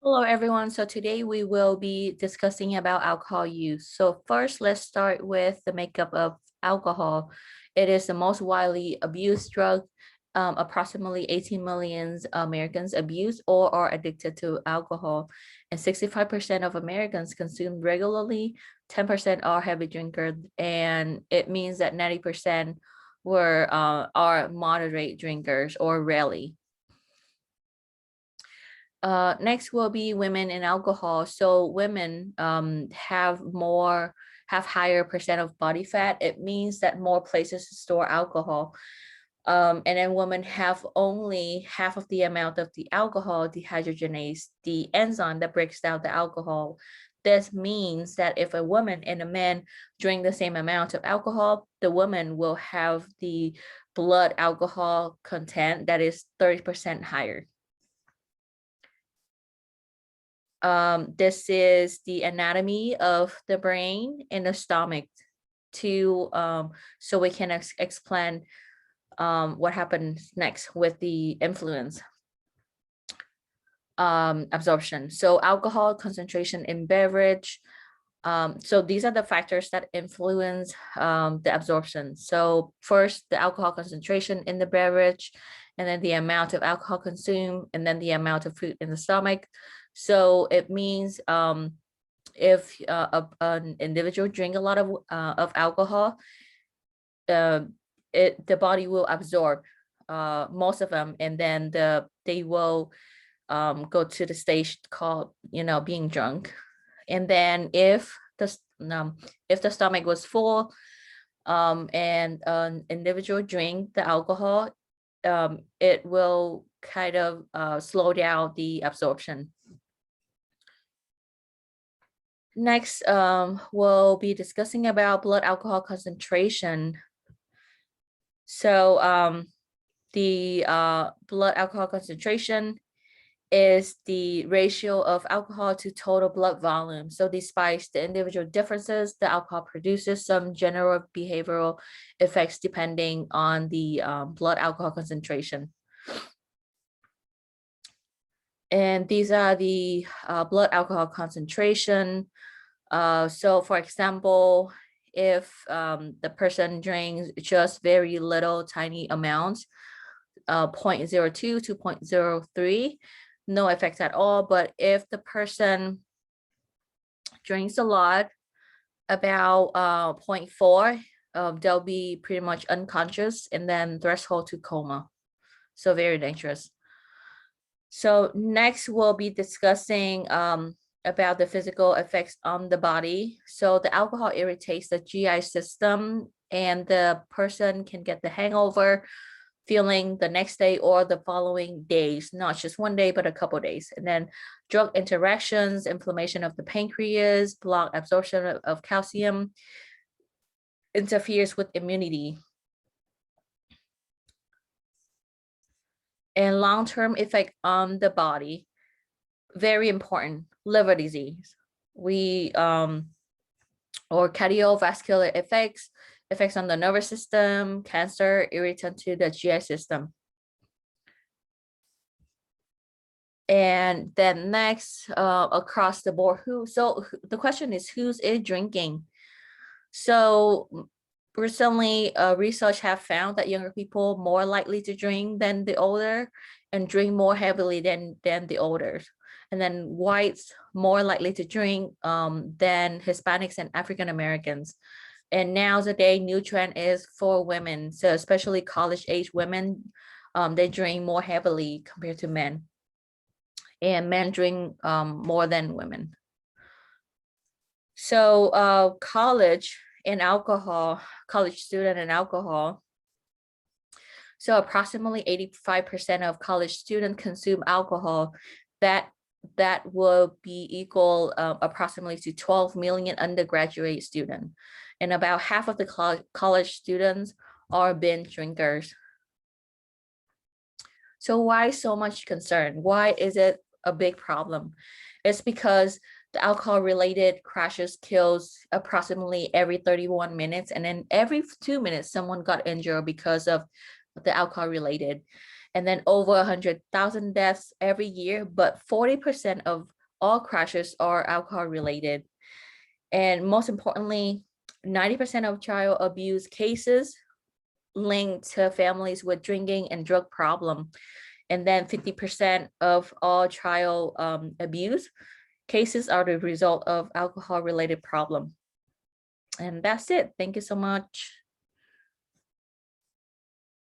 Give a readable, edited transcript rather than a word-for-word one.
Hello, everyone. So today we will be discussing about alcohol use. So first, let's start with the makeup of alcohol. It is the most widely abused drug. Approximately 18 million Americans abuse or are addicted to alcohol, and 65% of Americans consume regularly. 10% are heavy drinkers, and it means that 90% are moderate drinkers or rarely. Next will be women in alcohol. So women have higher percent of body fat. It means that more places to store alcohol. And then women have only half of the amount of the alcohol dehydrogenase, the enzyme that breaks down the alcohol. This means that if a woman and a man drink the same amount of alcohol, the woman will have the blood alcohol content that is 30% higher. This is the anatomy of the brain and the stomach so we can explain what happens next with the influence absorption. So alcohol concentration in beverage. So these are the factors that influence the absorption. So first, the alcohol concentration in the beverage, and then the amount of alcohol consumed, and then the amount of food in the stomach. So it means if an individual drink a lot of alcohol, the body will absorb most of them, and then they will go to the stage called being drunk. And then if the stomach was full and an individual drink the alcohol, it will kind of slow down the absorption. Next, we'll be discussing about blood alcohol concentration. So the blood alcohol concentration is the ratio of alcohol to total blood volume. So despite the individual differences, the alcohol produces some general behavioral effects depending on the blood alcohol concentration. And these are the blood alcohol concentration. So for example, if the person drinks just very little tiny amounts, 0.02 to 0.03, no effect at all. But if the person drinks a lot, about 0.4, they'll be pretty much unconscious and then threshold to coma. So very dangerous. So next we'll be discussing about the physical effects on the body. So the alcohol irritates the GI system, and the person can get the hangover feeling the next day or the following days, not just one day, but a couple days. And then drug interactions, inflammation of the pancreas, block absorption of calcium, interferes with immunity. And long-term effect on the body, very important, liver disease. Or cardiovascular effects on the nervous system, cancer, irritant to the GI system. And then next, across the board, so the question is, who's drinking? So recently, research have found that younger people more likely to drink than the older, and drink more heavily than the older. And then whites more likely to drink than Hispanics and African Americans. And nowadays, new trend is for women. So especially college-age women, they drink more heavily compared to men. And men drink more than women. So college student and alcohol. So approximately 85% of college students consume alcohol. That will be equal approximately to 12 million undergraduate students. And about half of the college students are binge drinkers. So why so much concern? Why is it a big problem? It's because the alcohol-related crashes kills approximately every 31 minutes, and then every 2 minutes someone got injured because of the alcohol-related. And then over 100,000 deaths every year, but 40% of all crashes are alcohol related. And most importantly, 90% of child abuse cases linked to families with drinking and drug problem. And then 50% of all child abuse cases are the result of alcohol related problem. And that's it. Thank you so much.